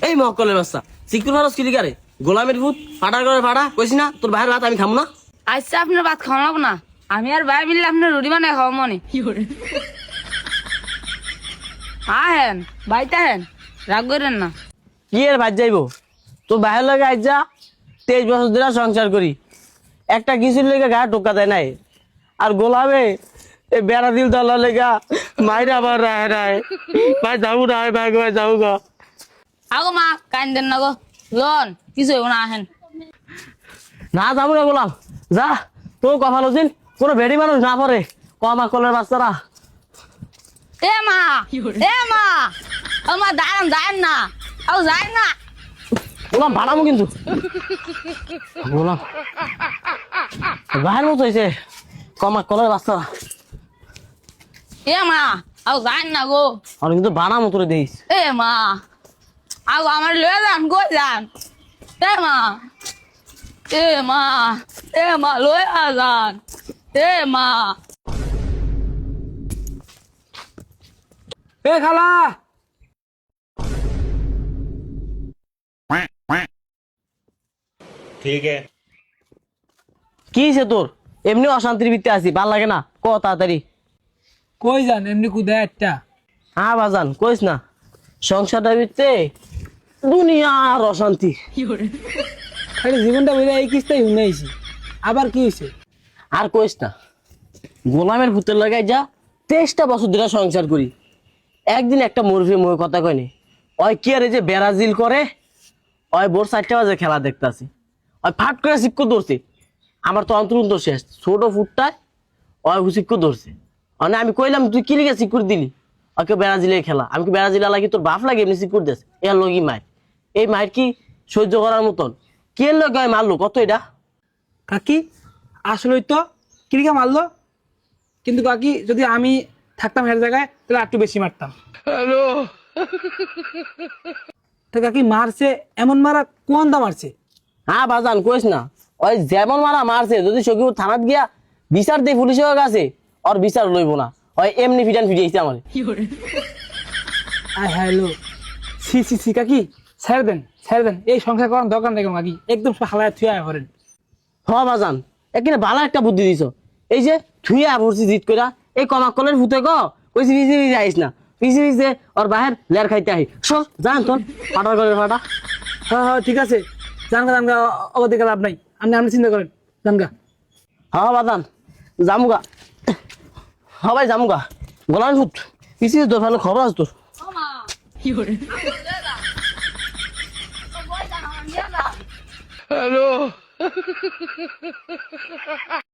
এই মহকলের বাচ্চা চিকুর মানুষ কিলিকারে গোলামের ভূত ফাটার করে ফাটা কইছি না তোর ভাইয়ের ভাত আমি খাবো না। আচ্ছা আপনার ভাত খাওয়াবো না, আমি আর ভাই মিললে আপনার রুটি বানায় খাওয়া মনে। হেন ভাইটা হেন রাগ করেন না। কি এর ভাত যাইবো তোর ভাইয়ের লাগে আজ যা 23 বছর ধরে সংসার করি, একটা কিছুর লেগে গায়ে টোকা দেয় নাই। আর গোলামে এই বেড়া দিল দলার লেগা মাইরা আবার রায় রায় ভাই যাবো না ভাই ভাই যাবো গা। আগো মা কান দেন না গো, লন কিছু হইব না আহেন। না যাবো না গোলাম যা, তো কপাল হচ্ছিল কোনো ভেড়ি মানুষ না পড়ে কমা কলের বাচ্চারা। এ মা ও মা দাঁড়ান যায় না, আও যায় না। গোলাম ভাড়ামো কিন্তু গোলাম ভাইয়ের মতো হয়েছে কমা কলের বাচ্চারা। এ মা আও যায় না গো, আর কিন্তু বানামো তোরে দিস। এ মা আও আমার লয়ে যান গো যান। এ মা লয়ে যান। এ মা এ খালা ठीक है। কি হয়েছে তোর? এমনি অশান্তির ভিত্তি আছি, ভাল লাগে না ক তাড়াতাড়ি। কই যান এমনি কুদায় একটা হ্যাঁ বাজান কইস না, সংসারটার ভিত্তে দুনিয়ার অশান্তি। খালি জীবনটা বুঝে এই কিস্তাই শুনেছি, আবার কি হয়েছে? আর কইস না, গোলামের ভূতের লাগাই যা 23টা বছর ধরে সংসার করি, একদিন একটা মুরফি মুখে কথা কয়নি। ওই কি আর এই যে ব্রাজিল করে ওই ভোর 4টা বাজে খেলা দেখতাছি, ওই ফাট করে সিক্কু ধরছে। আমার তো অন্তরন্ত শেষ, ছোট ফুটটায় ওই সিক্কু ধরছে। মানে আমি কইলাম তুই কি লিখে সিকুর দিলি? ওকে ব্রাজিলের খেলা, আমি কি ব্রাজিল লাগি তোর বাপ লাগে এমনি সিকুর দেশ? এর লগি মায়ের, এই মায়ের কি সহ্য করার মতন? কি এর লগে মারলো কত এটা? কাকি আসলেই তো কিরিকা মারলো, কিন্তু কাকি যদি আমি থাকতাম এর জায়গায় তাহলে একটু বেশি মারতাম। হ্যালো তো কাকি মারছে এমন মারা কোন দা মারছে? হ্যাঁ বাজান কইস না, ওই যেমন মারা মারছে যদি সখীপুর থানাত গিয়া বিচার দেয় পুলিশের কাছে, ওর বিচার লইব না, ওই এমনি ফিটান ফিটিয়েছে আমার। হ্যালো সি কাকি ছেড়ে দেন এই সংসার করার দরকার নেই কাকি, একদম হালায় থুয়া করেন। হ বাজান এখানে ভালো একটা বুদ্ধি দিছ, এই যে থুইয়া ভরছি জিত কইরা এই কমা কলের ভূতে গ কইছি ভিজে ভিজে আইস না, ভিজে ভিজে ওর বাহের লের খাইতে আই সব জান তোর ফাটার করে ফাটা। হ্যাঁ ঠিক আছে, জানগা অবধিকা লাভ নাই, আপনি চিন্তা করেন জানগা। হ্যাঁ বাজান জামুগা, সবাই জামুগা। গোলাম ভূত পিছিয়ে তোর ভালো খবর আছে তোর। ও মা লয়ে যান। ও বই যান আমার নিয়ে যান। হ্যালো